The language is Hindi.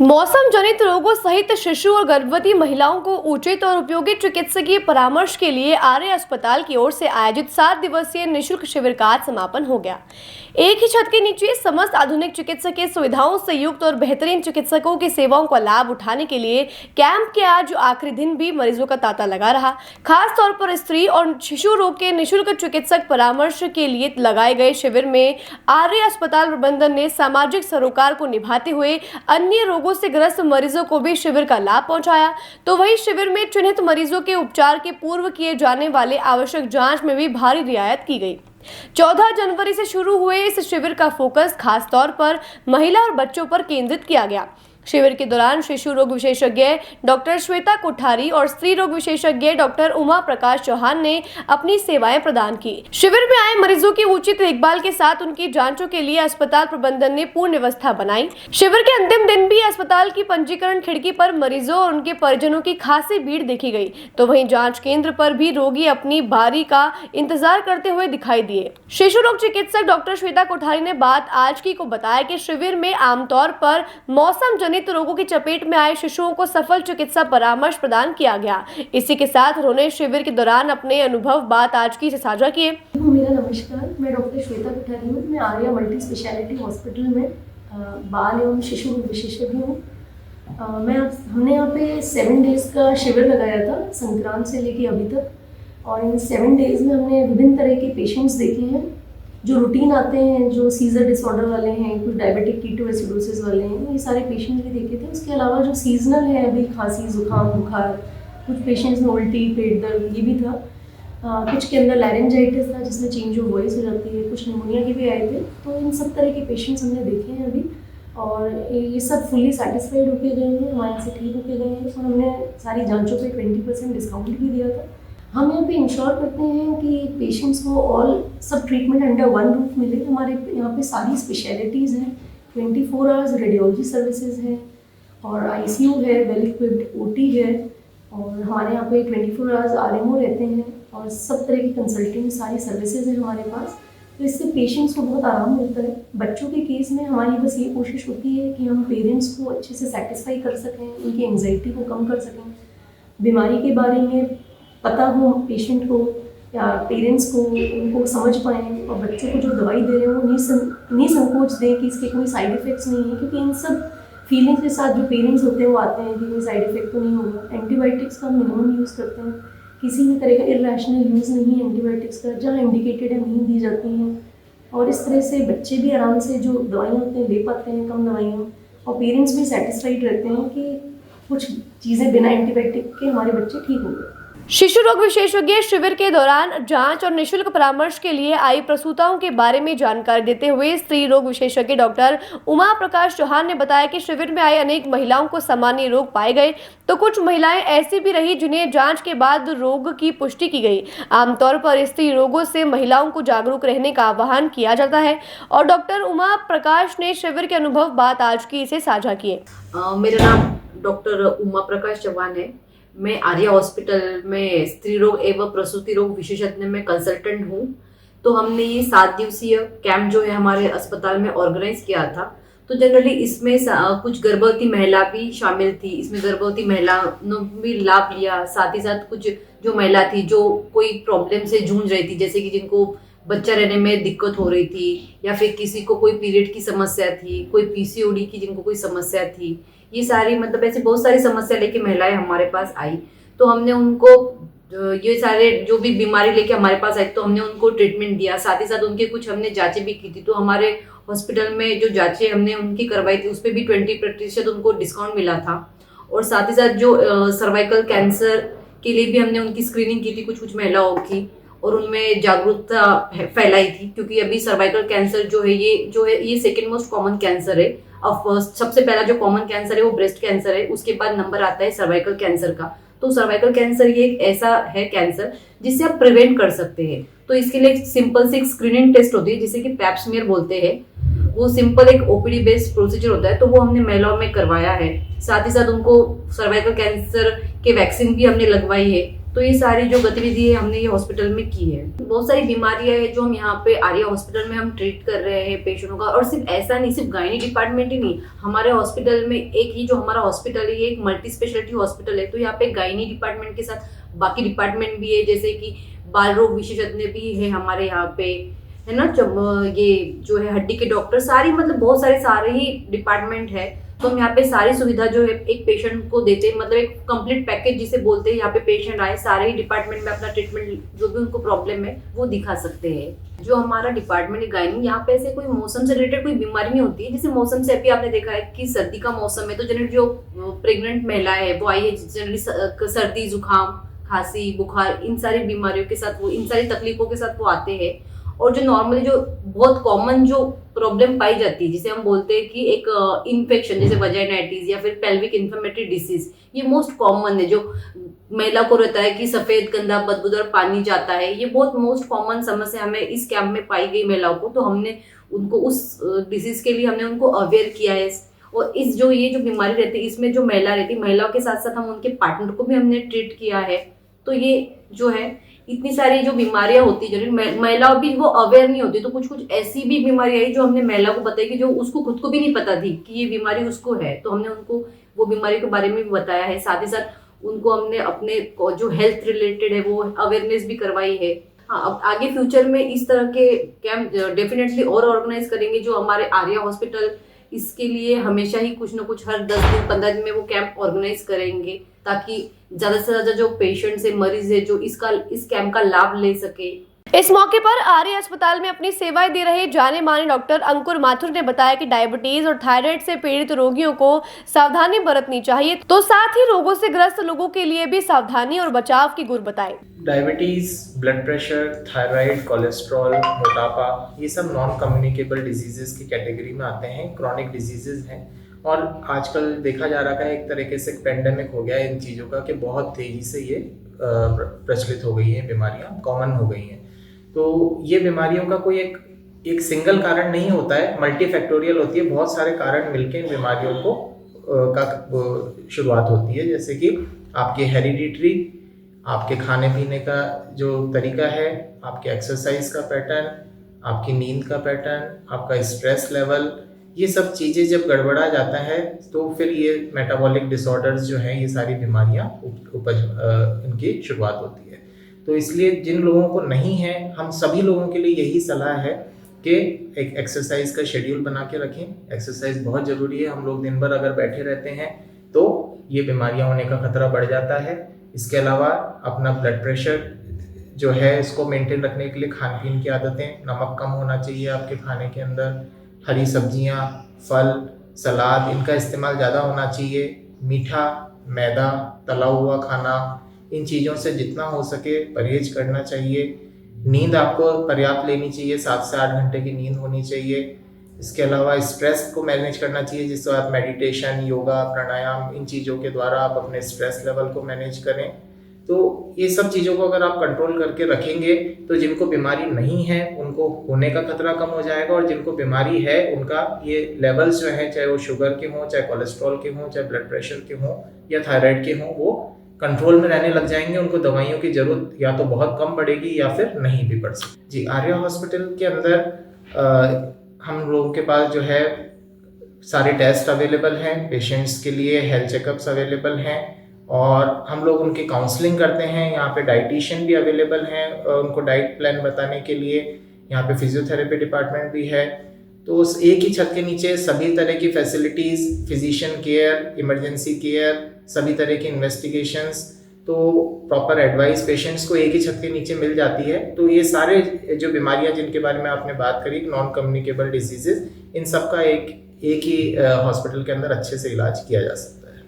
मौसम जनित रोगों सहित शिशु और गर्भवती महिलाओं को उचित और उपयोगी चिकित्सकीय परामर्श के लिए आर्य अस्पताल की ओर से आयोजित 7 दिवसीय निःशुल्क शिविर का आज समापन हो गया। एक ही छत के नीचे समस्त आधुनिक चिकित्सकीय सुविधाओं से युक्त और बेहतरीन चिकित्सकों की सेवाओं का लाभ उठाने के लिए कैंप के आज आखिरी दिन भी मरीजों का तांता लगा रहा। खास तौर पर स्त्री और शिशु रोग के निःशुल्क चिकित्सक परामर्श के लिए लगाए गए शिविर में आर्य अस्पताल प्रबंधन ने सामाजिक सरोकार को निभाते हुए अन्य रोगों से ग्रस्त मरीजों को भी शिविर का लाभ पहुंचाया। तो वहीं शिविर में चिन्हित मरीजों के उपचार के पूर्व किए जाने वाले आवश्यक जांच में भी भारी रियायत की गई। 14 जनवरी से शुरू हुए इस शिविर का फोकस खास तौर पर महिला और बच्चों पर केंद्रित किया गया। शिविर के दौरान शिशु रोग विशेषज्ञ डॉक्टर श्वेता कोठारी और स्त्री रोग विशेषज्ञ डॉक्टर उमा प्रकाश चौहान ने अपनी सेवाएं प्रदान की। शिविर में आए मरीजों की उचित देखभाल के साथ उनकी जांचों के लिए अस्पताल प्रबंधन ने पूर्ण व्यवस्था बनाई। शिविर के अंतिम दिन भी अस्पताल की पंजीकरण खिड़की पर मरीजों और उनके परिजनों की खासी भीड़ देखी गई। तो वहीं जाँच केंद्र पर भी रोगी अपनी बारी का इंतजार करते हुए दिखाई दिए। शिशु रोग चिकित्सक डॉक्टर श्वेता कोठारी ने बात आज की को बताया कि शिविर में आमतौर पर मौसम जनित रोगों की चपेट में आए शिशुओं को सफल चिकित्सा परामर्श प्रदान किया गया। इसी के साथ उन्होंने शिविर के दौरान अपने अनुभव बात आज की से साझा किए। मेरा नमस्कार, मैं डॉक्टर श्वेता कोठारी हूँ। मैं आर्या मल्टी स्पेशलिटी हॉस्पिटल में बाल एवं शिशु रोग विशेषज्ञ हूँ। हमने यहाँ पे 7 डेज का शिविर लगाया था, संक्रांत से लेके अभी तक। और इन 7 डेज में हमने विभिन्न तरह के पेशेंट्स देखे हैं जो रूटीन आते हैं, जो सीजर डिसऑर्डर वाले हैं, कुछ डायबिटिक कीटोएसिडोसिस वाले हैं, ये सारे पेशेंट्स भी देखे थे। उसके अलावा जो सीजनल है, अभी खांसी, जुकाम, बुखार, कुछ पेशेंट्स में उल्टी, पेट दर्द, ये भी था। कुछ के अंदर लैरेंजाइटिस था जिसमें चेंज ऑफ वॉइस हो जाती है, कुछ निमोनिया के भी आए थे। तो इन सब तरह के पेशेंट्स हमने देखे हैं अभी, और ये सब फुल्ली सेटिस्फाइड होके गए हैं, हमारे यहाँ से ठीक होके गए हैं। और हमने सारी जाँचों पर 20% डिस्काउंट भी दिया था। हम यहाँ पे इंश्योर करते हैं कि पेशेंट्स को सब ट्रीटमेंट अंडर वन रूफ मिले। हमारे यहाँ पे सारी स्पेशलिटीज़ हैं, 24 आवर्स रेडियोलॉजी सर्विसेज हैं, और आईसीयू है, वेल इक्विप्ड ओटी है, और हमारे यहाँ पे 24 आवर्स आरएमओ रहते हैं, और सब तरह की कंसल्टिंग सारी सर्विसेज हैं हमारे पास। तो इससे पेशेंट्स को बहुत आराम मिलता है। बच्चों के केस में हमारी बस ये कोशिश होती है कि हम पेरेंट्स को अच्छे से सेटिस्फाई कर सकें, उनकी एंग्जाइटी को कम कर सकें, बीमारी के बारे में पता हो पेशेंट को या पेरेंट्स को, उनको समझ पाएँ, और बच्चों को जो दवाई दे रहे हो निसंकोच दें कि इसके कोई साइड इफ़ेक्ट्स नहीं है। क्योंकि इन सब फीलिंग्स के साथ जो पेरेंट्स होते हैं वो आते हैं कि कोई साइड इफ़ेक्ट तो नहीं होगा। एंटीबायोटिक्स का मिनिमम यूज़ करते हैं, किसी भी तरह का इरेशनल यूज़ नहीं है एंटीबायोटिक्स का, जहाँ इंडिकेटेड है नहीं दी जाती हैं। और इस तरह से बच्चे भी आराम से जो दवाइयाँ होते हैं ले पाते हैं, कम दवाइयाँ, और पेरेंट्स भी सेटिस्फाइड रहते हैं कि कुछ चीज़ें बिना एंटीबायोटिक के हमारे बच्चे ठीक हो गए। शिशु रोग विशेषज्ञ शिविर के दौरान जांच और निःशुल्क परामर्श के लिए आई प्रसूताओं के बारे में जानकारी देते हुए स्त्री रोग विशेषज्ञ डॉक्टर उमा प्रकाश चौहान ने बताया कि शिविर में आई अनेक महिलाओं को सामान्य रोग पाए गए, तो कुछ महिलाएं ऐसी भी रही जिन्हें जांच के बाद रोग की पुष्टि की गई। आमतौर पर स्त्री रोगों से महिलाओं को जागरूक रहने का आह्वान किया जाता है, और डॉक्टर उमा प्रकाश ने शिविर के अनुभव बात आज की से साझा किए। मेरा नाम डॉक्टर उमा प्रकाश चौहान है। मैं आर्या हॉस्पिटल में स्त्री रोग एवं प्रसूति रोग विशेषज्ञ में कंसल्टेंट हूँ। तो हमने ये 7 दिवसीय कैंप जो है हमारे अस्पताल में ऑर्गेनाइज किया था। तो जनरली इसमें कुछ गर्भवती महिला भी शामिल थी। इसमें गर्भवती महिलाओं ने भी लाभ लिया। साथ ही साथ कुछ जो महिला थी जो कोई प्रॉब्लम से जूझ रही थी, जैसे कि जिनको बच्चा रहने में दिक्कत हो रही थी, या फिर किसी को कोई पीरियड की समस्या थी, कोई पीसीओडी की जिनको कोई समस्या थी, ये सारी मतलब ऐसे बहुत सारी समस्या लेके महिलाएं हमारे पास आई। तो हमने उनको ये सारे जो भी बीमारी लेके हमारे पास आई, तो हमने उनको ट्रीटमेंट दिया। साथ ही साथ उनके कुछ हमने जांचें भी की थी। तो हमारे हॉस्पिटल में जो जांचें हमने उनकी करवाई थी उस पर भी 20% उनको डिस्काउंट मिला था। और साथ ही साथ जो सर्वाइकल कैंसर के लिए भी हमने उनकी स्क्रीनिंग की थी कुछ महिलाओं की, और उनमें जागरूकता फैलाई थी। क्योंकि अभी सर्वाइकल कैंसर जो है ये सेकेंड मोस्ट कॉमन कैंसर है। अब सबसे पहला जो कॉमन कैंसर है वो ब्रेस्ट कैंसर है, उसके बाद नंबर आता है सर्वाइकल कैंसर का। तो सर्वाइकल कैंसर ये एक ऐसा है कैंसर जिससे आप प्रिवेंट कर सकते हैं। तो इसके लिए सिंपल से एक स्क्रीनिंग टेस्ट होती है जिसे कि पैप स्मीयर बोलते हैं। वो सिंपल एक ओपीडी बेस्ड प्रोसीजर होता है, तो वो हमने महिलाओं में करवाया है। साथ ही साथ उनको सर्वाइकल कैंसर के वैक्सीन भी हमने लगवाई है। तो ये सारी जो गतिविधि है हमने ये हॉस्पिटल में की है। बहुत सारी बीमारियां हैं जो हम यहाँ पे आर्या हॉस्पिटल में हम ट्रीट कर रहे हैं पेशेंटों का। और सिर्फ ऐसा नहीं, सिर्फ गायनी डिपार्टमेंट ही नहीं, हमारे हॉस्पिटल में एक ही जो हमारा हॉस्पिटल है ये एक मल्टी स्पेशलिटी हॉस्पिटल है। तो यहाँ पे गायनी डिपार्टमेंट के साथ बाकी डिपार्टमेंट भी है, जैसे कि बाल रोग विशेषज्ञ भी है हमारे यहाँ पे, है ना। ये जो है हड्डी के डॉक्टर, सारी मतलब बहुत सारे ही डिपार्टमेंट है। तो हम यहाँ पे सारी सुविधा जो है एक पेशेंट को देते हैं, मतलब एक कंप्लीट पैकेज जिसे बोलते हैं। यहाँ पे पेशेंट आए, सारे ही डिपार्टमेंट में अपना ट्रीटमेंट जो भी उनको प्रॉब्लम है वो दिखा सकते हैं। जो हमारा डिपार्टमेंट है गायनी, यहाँ पे ऐसे कोई मौसम से रिलेटेड कोई बीमारी नहीं होती है। जैसे मौसम से अभी आपने देखा है कि सर्दी का मौसम है, तो जनरली जो प्रेग्नेंट महिला है वो आई है, जनरली सर्दी, जुकाम, खांसी, बुखार, इन सारी बीमारियों के साथ वो, इन सारी तकलीफों के साथ वो आते हैं। और जो नॉर्मली जो बहुत कॉमन जो प्रॉब्लम पाई जाती है, जिसे हम बोलते हैं कि एक इन्फेक्शन, जैसे वजाइनाइटिस या फिर पेल्विक इन्फ्लेमेटरी डिसीज, ये मोस्ट कॉमन है। जो महिला को रहता है कि सफेद गंदा बदबूदार पानी जाता है, ये बहुत मोस्ट कॉमन समस्या हमें इस कैंप में पाई गई महिलाओं को। तो हमने उनको उस डिसीज के लिए हमने उनको अवेयर किया है। और इस जो ये जो बीमारी रहती है, इसमें जो महिला रहती है, महिलाओं के साथ साथ हम उनके पार्टनर को भी हमने ट्रीट किया है। तो ये जो है इतनी सारी जो बीमारियां होती है, जो महिलाओं भी वो अवेयर नहीं होती, तो कुछ कुछ ऐसी भी बीमारी आई जो हमने महिला को बताई कि जो उसको खुद को भी नहीं पता थी कि ये बीमारी उसको है। तो हमने उनको वो बीमारी के बारे में भी बताया है। साथ ही साथ उनको हमने अपने जो हेल्थ रिलेटेड है वो अवेयरनेस भी करवाई है। हाँ, अब आगे फ्यूचर में इस तरह के कैंप डेफिनेटली और ऑर्गेनाइज करेंगे। जो हमारे आर्या हॉस्पिटल इसके लिए हमेशा ही कुछ ना कुछ हर 10 दिन 15 दिन में वो कैंप ऑर्गेनाइज करेंगे, ताकि ज्यादा से ज्यादा जो पेशेंट्स है, मरीज है, जो इस कैंप का लाभ ले सके। इस मौके पर आर्य अस्पताल में अपनी सेवाएं दे रहे जाने माने डॉक्टर अंकुर माथुर ने बताया कि डायबिटीज और थायराइड से पीड़ित रोगियों को सावधानी बरतनी चाहिए, तो साथ ही रोगों से ग्रस्त लोगों के लिए भी सावधानी और बचाव की गुर बताए। Diabetes, blood pressure, thyroid, cholesterol, मोटापा, ये सब नॉन कम्युनिकेबल डिजीजेस की कैटेगरी में आते हैं, क्रॉनिक डिजीजेस हैं। और आजकल देखा जा रहा है एक तरीके से पेंडेमिक हो गया है इन चीज़ों का, कि बहुत तेज़ी से ये प्रचलित हो गई हैं, बीमारियां कॉमन हो गई हैं। तो ये बीमारियों का कोई एक सिंगल कारण नहीं होता है, मल्टीफैक्टोरियल होती है। बहुत सारे कारण मिलकर इन बीमारियों को शुरुआत होती है, जैसे कि आपके हेरिडिटरी, आपके खाने पीने का जो तरीका है, आपके एक्सरसाइज का पैटर्न, आपकी नींद का पैटर्न, आपका स्ट्रेस लेवल, ये सब चीज़ें जब गड़बड़ा जाता है तो फिर ये मेटाबॉलिक डिसऑर्डर्स जो हैं, ये सारी बीमारियां इनकी शुरुआत होती है। तो इसलिए जिन लोगों को नहीं है, हम सभी लोगों के लिए यही सलाह है कि एक एक्सरसाइज का शेड्यूल बना के रखें। एक्सरसाइज बहुत ज़रूरी है। हम लोग दिन भर अगर बैठे रहते हैं तो ये बीमारियां होने का खतरा बढ़ जाता है। इसके अलावा अपना ब्लड प्रेशर जो है इसको मेंटेन रखने के लिए खान पीन की आदतें, नमक कम होना चाहिए आपके खाने के अंदर, हरी सब्जियां, फल, सलाद, इनका इस्तेमाल ज़्यादा होना चाहिए। मीठा, मैदा, तला हुआ खाना, इन चीज़ों से जितना हो सके परहेज करना चाहिए। नींद आपको पर्याप्त लेनी चाहिए, 7 से 8 घंटे की नींद होनी चाहिए। इसके अलावा स्ट्रेस को मैनेज करना चाहिए, जिससे आप मेडिटेशन, योगा, प्राणायाम, इन चीज़ों के द्वारा आप अपने स्ट्रेस लेवल को मैनेज करें। तो ये सब चीज़ों को अगर आप कंट्रोल करके रखेंगे तो जिनको बीमारी नहीं है उनको होने का खतरा कम हो जाएगा, और जिनको बीमारी है उनका ये लेवल्स जो हैं, चाहे वो शुगर के हों, चाहे कोलेस्ट्रॉल के हों, चाहे ब्लड प्रेशर के हों या थायराइड के हों, वो कंट्रोल में रहने लग जाएंगे। उनको दवाइयों की ज़रूरत या तो बहुत कम पड़ेगी या फिर नहीं भी पड़ सकती। जी, आर्या हॉस्पिटल के अंदर हम लोगों के पास जो है सारे टेस्ट अवेलेबल हैं, पेशेंट्स के लिए हेल्थ चेकअप्स अवेलेबल हैं, और हम लोग उनकी काउंसलिंग करते हैं। यहाँ पे डाइटिशियन भी अवेलेबल हैं उनको डाइट प्लान बताने के लिए। यहाँ पे फिजियोथेरेपी डिपार्टमेंट भी है। तो उस एक ही छत के नीचे सभी तरह की facilities, physician care, emergency care, सभी तरह की इन्वेस्टिगेशंस, तो प्रॉपर एडवाइस पेशेंट्स को एक ही छत के नीचे मिल जाती है। तो ये सारे जो बीमारियां जिनके बारे में आपने बात करी, नॉन कम्युनिकेबल डिजीजेज, इन सब का एक ही हॉस्पिटल के अंदर अच्छे से इलाज किया जा सकता है।